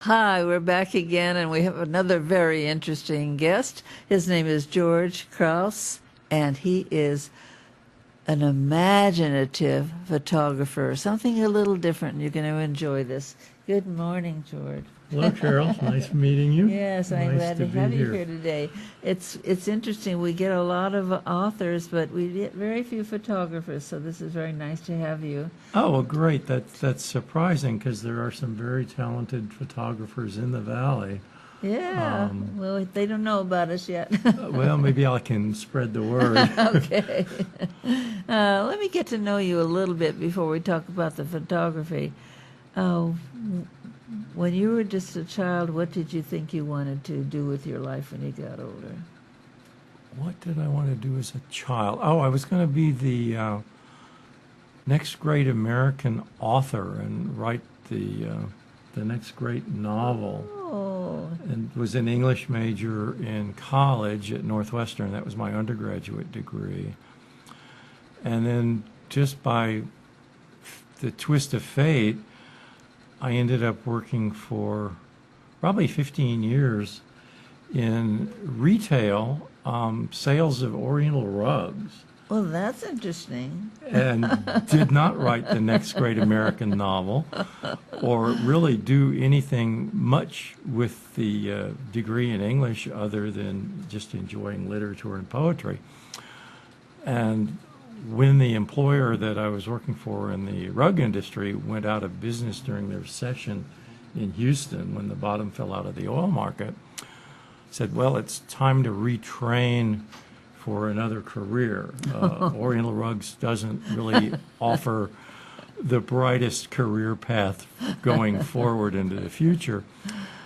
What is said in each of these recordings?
Hi, we're back again, and we have another very interesting guest. His name is George Krause, and he is an imaginative photographer, something a little different. You're going to enjoy this. Good morning, George. Hello, Carol. Nice meeting you. Yes, I'm Nice glad to be have you here today. It's interesting. We get a lot of authors, but we get very few photographers, so this is very nice to have you. Oh, well, great. That's surprising because there are some very talented photographers in the valley. Yeah, well, they don't know about us yet. Well, maybe I can spread the word. Okay. Let me get to know you a little bit before we talk about the photography. When you were just a child, what did you think you wanted to do with your life when you got older? What did I want to do as a child? Oh, I was going to be the next great American author and write the next great novel. Oh. And was an English major in college at Northwestern. That was my undergraduate degree. And then just by the twist of fate, I ended up working for probably 15 years in retail sales of Oriental rugs. Well, that's interesting. And did not write the next great American novel or really do anything much with the degree in English other than just enjoying literature and poetry. And when the employer that I was working for in the rug industry went out of business during the recession in Houston, when the bottom fell out of the oil market, said, well, it's time to retrain for another career. Oriental Rugs doesn't really offer the brightest career path going forward into the future.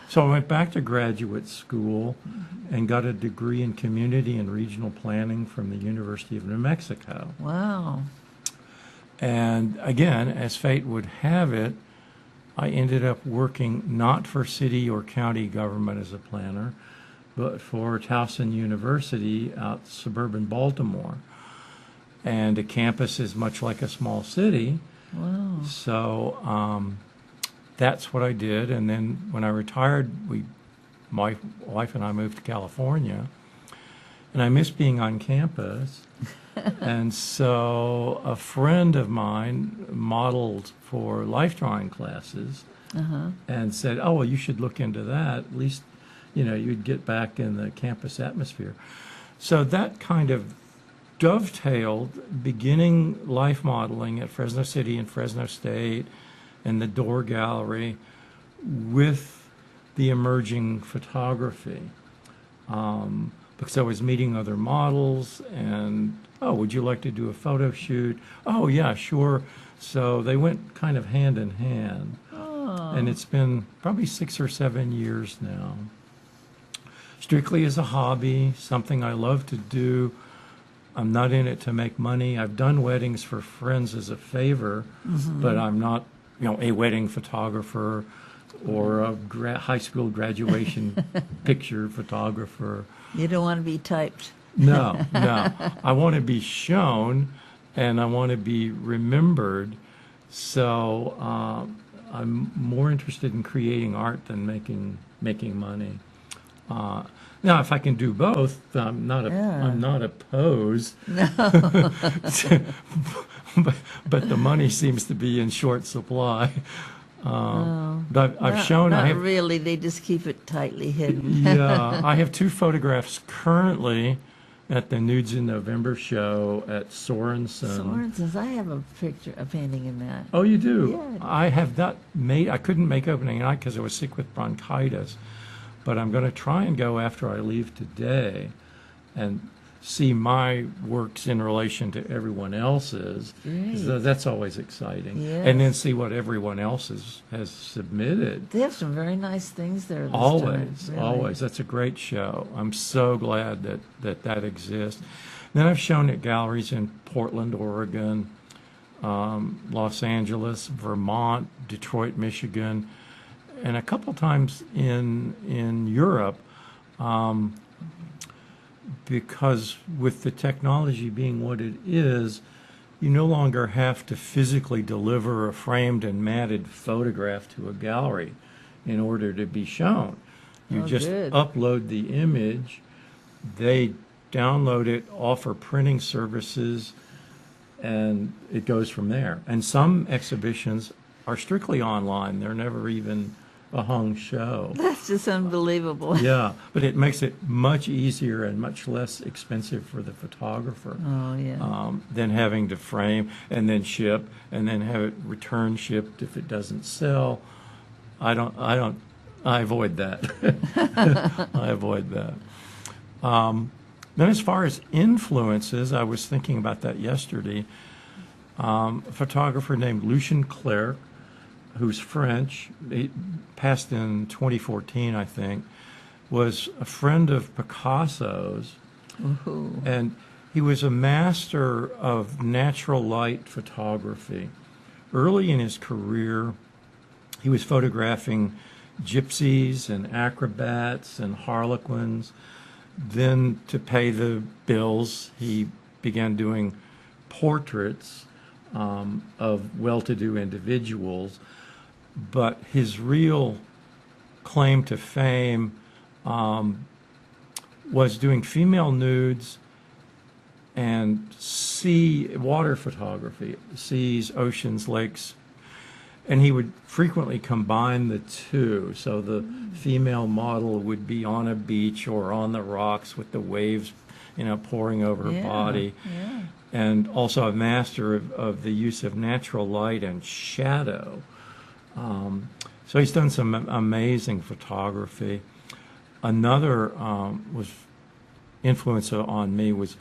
So I went back to graduate school and got a degree in community and regional planning from the University of New Mexico. Wow. And again, as fate would have it, I ended up working not for city or county government as a planner, but for Towson University out suburban Baltimore. And a campus is much like a small city. Wow. So that's what I did. And then when I retired, my wife and I moved to California. And I missed being on campus. And so a friend of mine modeled for life drawing classes and said, oh, well, you should look into that. At least, you'd get back in the campus atmosphere. So that kind of dovetailed beginning life modeling at Fresno City and Fresno State and the Door Gallery with the emerging photography. Because I was meeting other models and, oh, would you like to do a photo shoot? Oh, yeah, sure. So they went kind of hand in hand. Oh. And it's been probably 6 or 7 years now. Strictly as a hobby, something I love to do. I'm not in it to make money. I've done weddings for friends as a favor, but I'm not, a wedding photographer or a high school graduation picture photographer. You don't want to be typed. No. I want to be shown and I want to be remembered. So I'm more interested in creating art than making money. Now, if I can do both, I'm not opposed. No. but the money seems to be in short supply. But I've shown. Not really. They just keep it tightly hidden. Yeah, I have 2 photographs currently at the Nudes in November show at Sorensen. Sorensen's. I have a painting in that. Oh, you do? Yeah. I have not made. I couldn't make opening night because I was sick with bronchitis. But I'm going to try and go after I leave today and see my works in relation to everyone else's. So that's always exciting. Yes. And then see what everyone else has submitted. They have some very nice things there this Always, time, really. always. That's a great show. I'm so glad that exists. Then I've shown at galleries in Portland, Oregon, Los Angeles, Vermont, Detroit, Michigan, and a couple times in Europe, because with the technology being what it is, you no longer have to physically deliver a framed and matted photograph to a gallery in order to be shown. You Oh, just good. upload the image, they download it, offer printing services, and it goes from there. And some exhibitions are strictly online. They're never even a hung show. That's just unbelievable. Yeah, but it makes it much easier and much less expensive for the photographer Oh, yeah. than having to frame and then ship and then have it return shipped if it doesn't sell. I avoid that. I avoid that. Then as far as influences, I was thinking about that yesterday. A photographer named Lucien Clerc, who's French, he passed in 2014, I think, was a friend of Picasso's. Ooh. And he was a master of natural light photography. Early in his career, he was photographing gypsies and acrobats and harlequins. Then, to pay the bills, he began doing portraits of well-to-do individuals. But his real claim to fame was doing female nudes and water photography, seas, oceans, lakes. And he would frequently combine the two. So the female model would be on a beach or on the rocks with the waves, pouring over her body. Yeah. And also a master of the use of natural light and shadow. So he's done some amazing photography. Another influencer on me was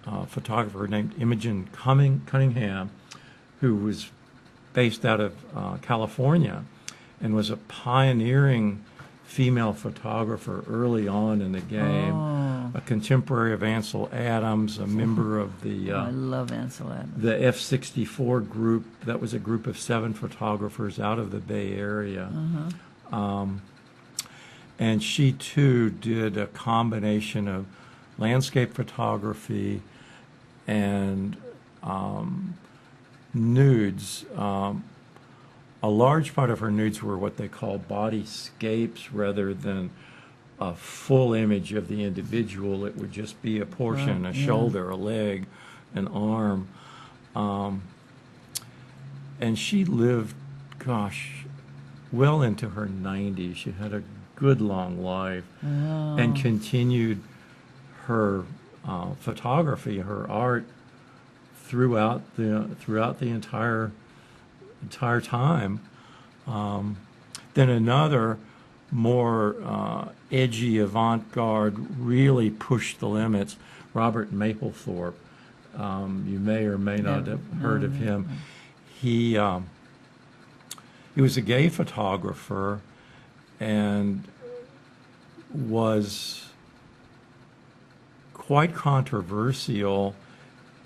a photographer named Imogen Cunningham, who was based out of California and was a pioneering female photographer early on in the game, a contemporary of Ansel Adams, a member of I love Ansel Adams. the F-64 group. That was a group of 7 photographers out of the Bay Area. And she, too, did a combination of landscape photography and nudes. A large part of her nudes were what they call bodyscapes rather than a full image of the individual. It would just be a portion, a shoulder, a leg, an arm. And she lived, well into her 90s. She had a good long life and continued her photography, her art throughout the entire time. Then another more edgy avant-garde really pushed the limits, Robert Mapplethorpe. You may or may not have heard of him. He was a gay photographer and was quite controversial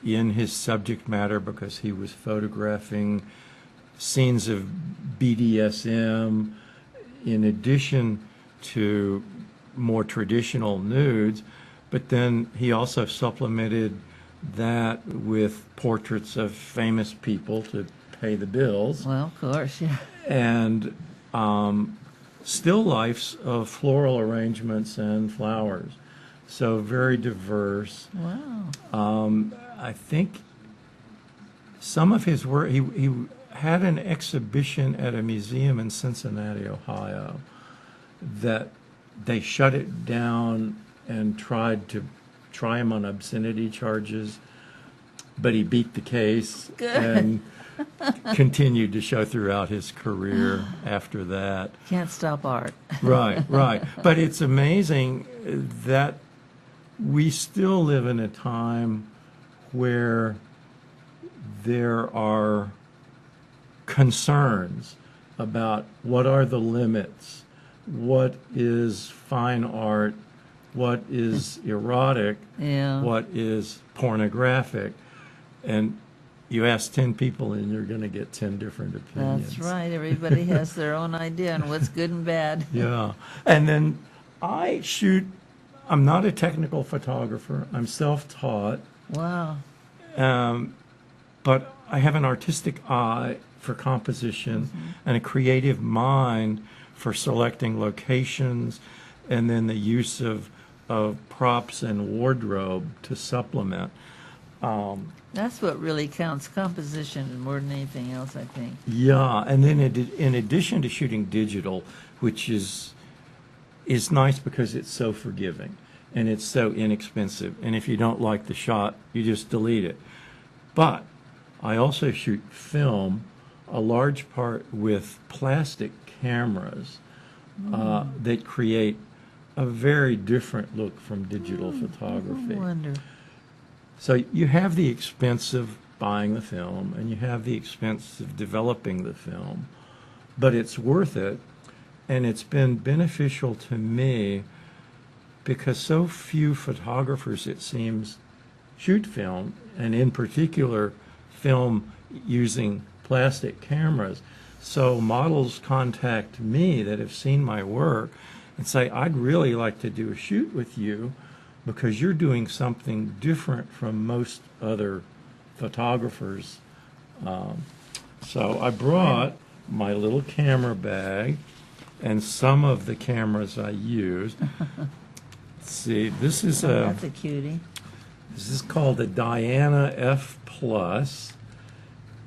in his subject matter because he was photographing scenes of BDSM in addition to more traditional nudes, but then he also supplemented that with portraits of famous people to pay the bills. Well, of course, yeah. And still lifes of floral arrangements and flowers. So very diverse. Wow. I think some of his work, he had an exhibition at a museum in Cincinnati, Ohio, that they shut it down and tried to try him on obscenity charges, but he beat the case and continued to show throughout his career after that. Can't stop art. Right. But it's amazing that we still live in a time where there are concerns about what are the limits, what is fine art, what is erotic, Yeah. what is pornographic. And you ask 10 people and you're going to get 10 different opinions. That's right. Everybody has their own idea on what's good and bad. Yeah. And then I'm not a technical photographer. I'm self-taught. Wow. But I have an artistic eye for composition and a creative mind for selecting locations, and then the use of props and wardrobe to supplement. That's what really counts, composition more than anything else, I think. Yeah, and then in addition to shooting digital, which is nice because it's so forgiving and it's so inexpensive, and if you don't like the shot, you just delete it. But I also shoot film, a large part with plastic cameras that create a very different look from digital photography. I wonder. So you have the expense of buying the film and you have the expense of developing the film, but it's worth it, and it's been beneficial to me because so few photographers, it seems, shoot film, and in particular film using plastic cameras. So models contact me that have seen my work and say, I'd really like to do a shoot with you because you're doing something different from most other photographers. So I brought my little camera bag and some of the cameras I used. Let's see, this is That's a cutie. this is called a Diana F Plus,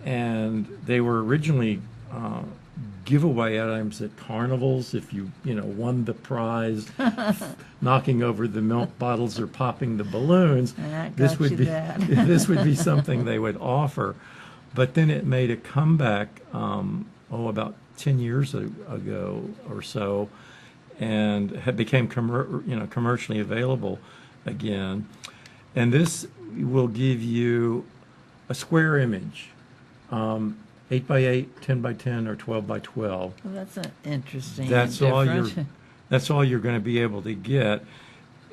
and they were originally giveaway items at carnivals if you won the prize, knocking over the milk bottles or popping the balloons. And that This got would you be that. this would be something they would offer. But then it made a comeback about 10 years ago or so, and had became commercially available again. And this will give you a square image, 8 by 8, 10 by 10, or 12 by 12. Well, that's an interesting. That's and all different. that's all you're going to be able to get.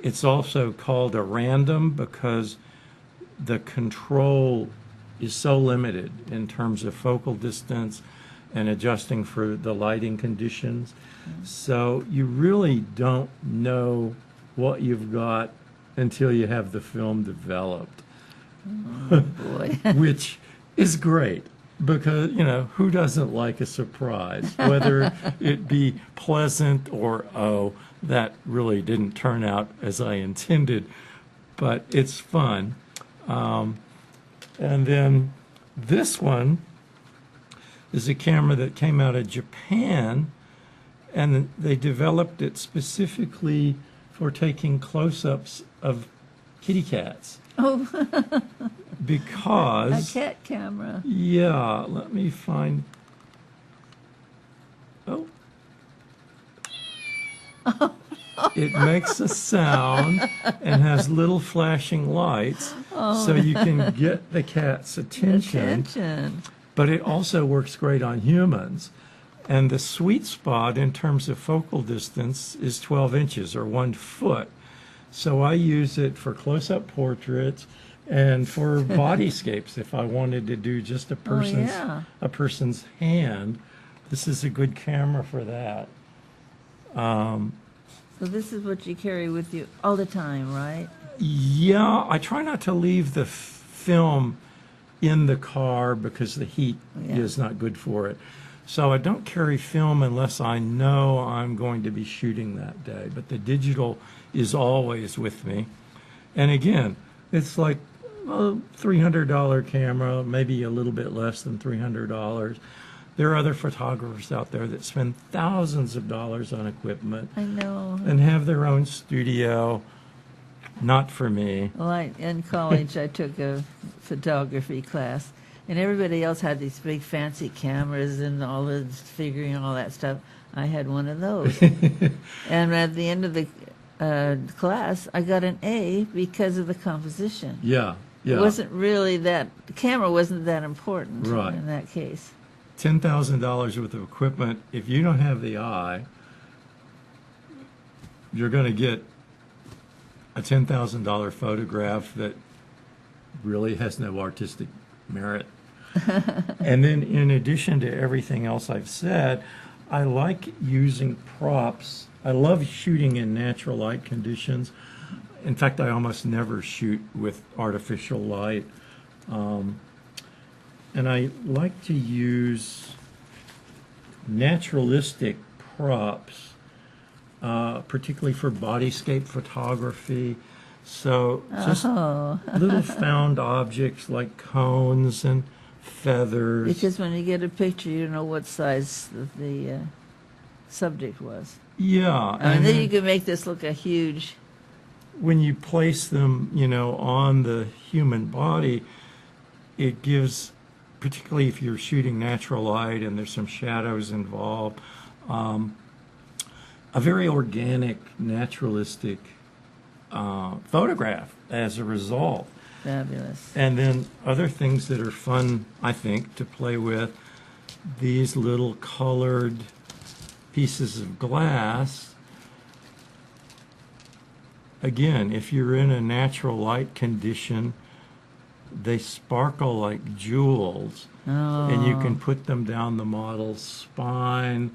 It's also called a random because the control is so limited in terms of focal distance and adjusting for the lighting conditions. So you really don't know what you've got until you have the film developed, Oh, boy. which is great because, who doesn't like a surprise, whether it be pleasant or, oh, that really didn't turn out as I intended, but it's fun. And then this one is a camera that came out of Japan, and they developed it specifically for taking close-ups of kitty cats. Oh, a Because, cat camera. yeah, let me find, oh. It makes a sound and has little flashing lights so you can get the cat's attention. But it also works great on humans. And the sweet spot in terms of focal distance is 12 inches or 1 foot. So I use it for close-up portraits and for bodyscapes if I wanted to do just a person's hand. This is a good camera for that. So this is what you carry with you all the time, right? Yeah, I try not to leave the film in the car because the heat is not good for it. So I don't carry film unless I know I'm going to be shooting that day. But the digital is always with me. And again, it's like a $300 camera, maybe a little bit less than $300. There are other photographers out there that spend thousands of dollars on equipment. I know. And have their own studio. Not for me. Well, in college, I took a photography class, and everybody else had these big fancy cameras and all the figuring all that stuff. I had one of those. And at the end of the class, I got an A because of the composition. Yeah. It wasn't really the camera wasn't that important Right. in that case. $10,000 worth of equipment. If you don't have the eye, you're going to get a $10,000 photograph that really has no artistic merit. And then in addition to everything else I've said, I like using props. I love shooting in natural light conditions. In fact, I almost never shoot with artificial light. And I like to use naturalistic props, particularly for bodyscape photography. So just little found objects like cones and feathers. Because when you get a picture, you don't know what size the subject was. Yeah. I mean, then you can make this look a huge... When you place them, on the human body, it gives, particularly if you're shooting natural light and there's some shadows involved, a very organic, naturalistic photograph as a result. Fabulous. And then other things that are fun, I think, to play with, these little colored pieces of glass. Again, if you're in a natural light condition, they sparkle like jewels. And you can put them down the model's spine,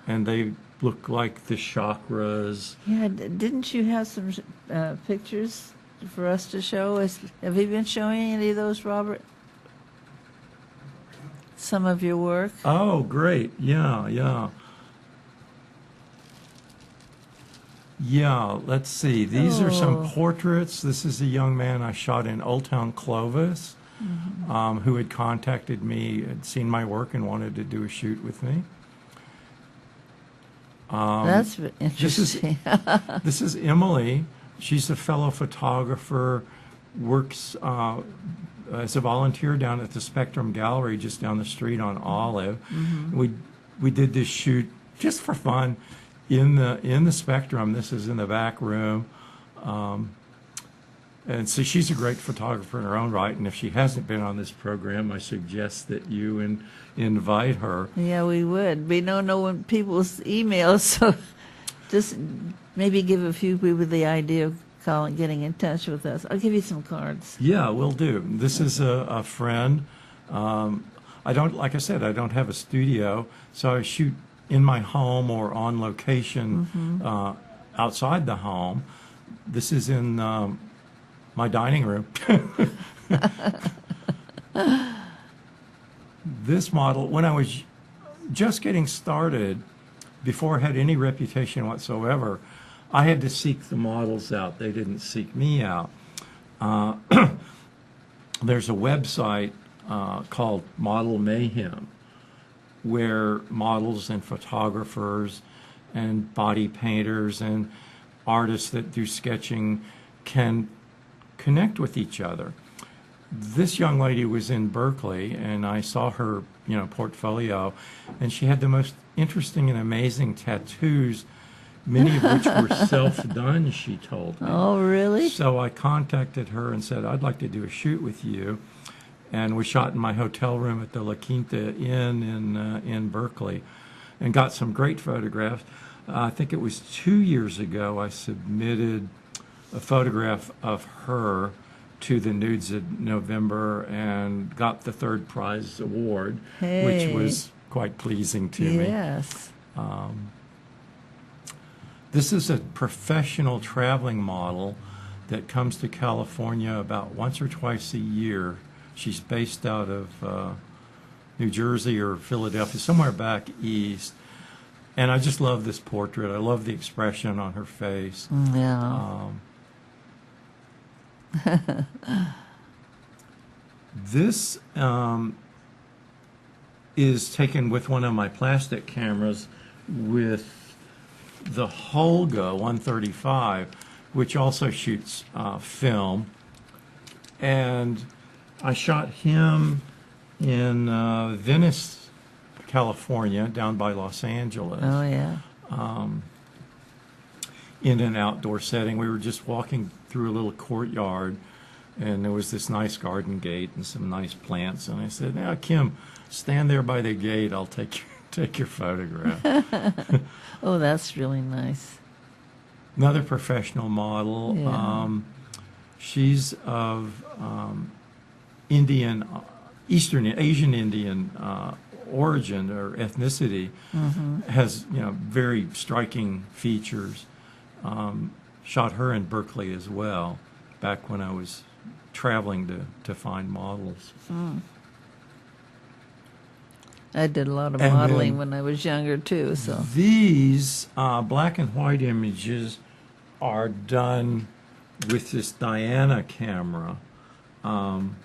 and they look like the chakras. Yeah, didn't you have some pictures for us to show? Have you been showing any of those, Robert? Some of your work? Oh, great. Yeah. Yeah, let's see. These are some portraits. This is a young man I shot in Old Town Clovis, who had contacted me, had seen my work, and wanted to do a shoot with me. That's interesting. This is Emily. She's a fellow photographer, works as a volunteer down at the Spectrum Gallery just down the street on Olive. We did this shoot just for fun in the Spectrum. This is in the back room. And so she's a great photographer in her own right, and if she hasn't been on this program, I suggest that you invite her. Yeah, we would. We don't know when people's emails, so just maybe give a few people the idea of getting in touch with us. I'll give you some cards. Yeah, we'll do. This is a friend. Like I said, I don't have a studio, so I shoot in my home or on location outside the home. This is in my dining room. This model, when I was just getting started, before I had any reputation whatsoever, I had to seek the models out. They didn't seek me out. There's a website called Model Mayhem, where models and photographers and body painters and artists that do sketching can connect with each other. This young lady was in Berkeley, and I saw her, portfolio, and she had the most interesting and amazing tattoos, many of which were self-done, she told me. Oh, really? So I contacted her and said, I'd like to do a shoot with you. And we shot in my hotel room at the La Quinta Inn in Berkeley and got some great photographs. I think it was 2 years ago I submitted a photograph of her to the Nudes of November and got the third prize award, which was quite pleasing to me. Yes. This is a professional traveling model that comes to California about once or twice a year. She's based out of New Jersey or Philadelphia, somewhere back east. And I just love this portrait. I love the expression on her face. Yeah. This is taken with one of my plastic cameras with the Holga 135, which also shoots film. And I shot him in Venice, California, down by Los Angeles. Oh, yeah. In an outdoor setting. We were just walking through a little courtyard, and there was this nice garden gate and some nice plants. And I said, "Now, Kim, stand there by the gate. I'll take your photograph." Oh, that's really nice. Another professional model. Yeah. She's of Asian Indian origin or ethnicity. Has very striking features. Shot her in Berkeley as well, back when I was traveling to find models. I did a lot of And modeling then when I was younger too. So these black and white images are done with this Diana camera. And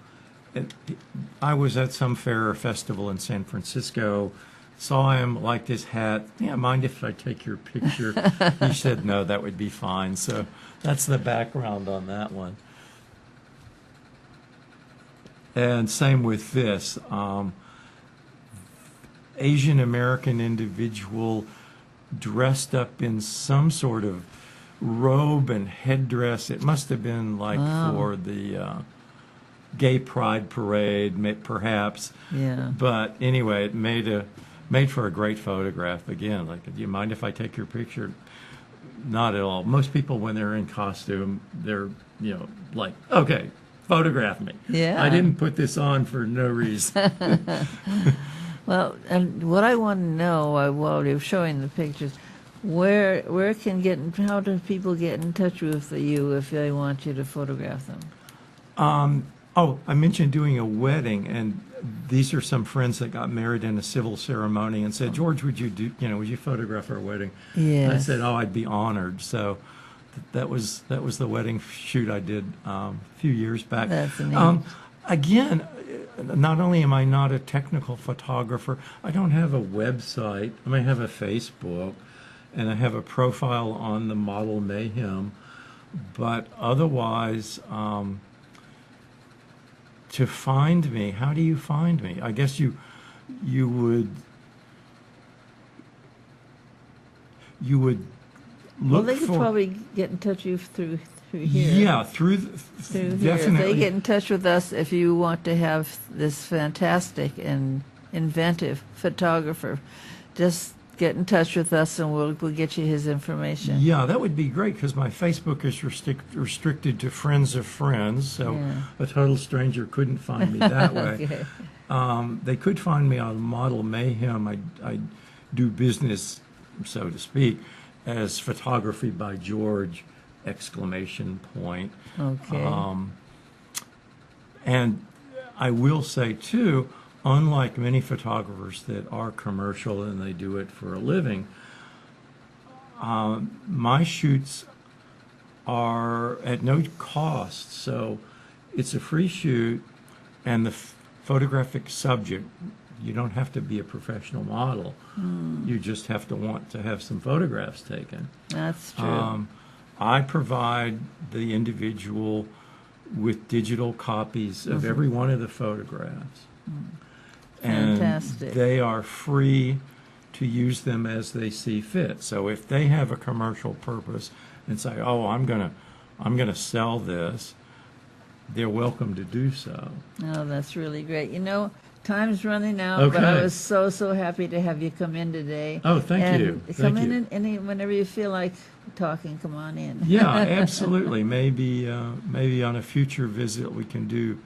I was at some fair or festival in San Francisco, saw him like this hat. Yeah, mind if I take your picture? He said no, that would be fine. So that's the background on that one. And same with this. Asian American individual dressed up in some sort of robe and headdress. It must have been like for the gay pride parade, perhaps. yeah. But anyway, it made for a great photograph. Again, like, do you mind if I take your picture? Not at all. Most people, when they're in costume, they're like, okay, photograph me. Yeah. I didn't put this on for no reason. Well, and what I want to know while you're showing the pictures, how do people get in touch with you if they want you to photograph them? Oh, I mentioned doing a wedding, and these are some friends that got married in a civil ceremony and said, George, would you photograph our wedding? Yes. I said, oh, I'd be honored. So that was the wedding shoot I did a few years back. That's neat. Again, not only am I not a technical photographer, I don't have a website. I mean, I have a Facebook, and I have a profile on the Model Mayhem, but otherwise, to find me, how do you find me? I guess you would look Well, they could for probably get in touch with you through here. yeah through Through here. definitely. If they get in touch with us, if you want to have this fantastic and inventive photographer, just get in touch with us and we'll get you his information. Yeah, that would be great because my Facebook is restricted to friends of friends, so Yeah. a total stranger couldn't find me that way. Okay. They could find me on Model Mayhem. I do business, so to speak, as photography by George! Exclamation point. Okay. And I will say too, unlike many photographers that are commercial and they do it for a living, my shoots are at no cost. So it's a free shoot, and the photographic subject, you don't have to be a professional model. You just have to want to have some photographs taken. That's true. I provide the individual with digital copies of every one of the photographs. And Fantastic. they are free to use them as they see fit. So if they have a commercial purpose and say, "Oh, I'm gonna sell this," they're welcome to do so. Oh, that's really great. Time's running out, but I Okay. was so happy to have you come in today. Oh, thank and you. Come Thank in you. whenever you feel like talking. Come on in. Yeah, absolutely. Maybe on a future visit we can do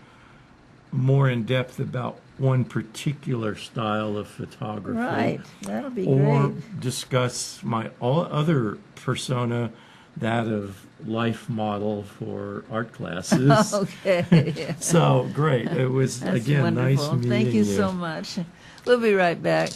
more in depth about one particular style of photography. Right. That'll be Or great. discuss my other persona, that of life model for art classes. Okay. So great. It was, That's again, nice wonderful. meeting Thank you so much. We'll be right back.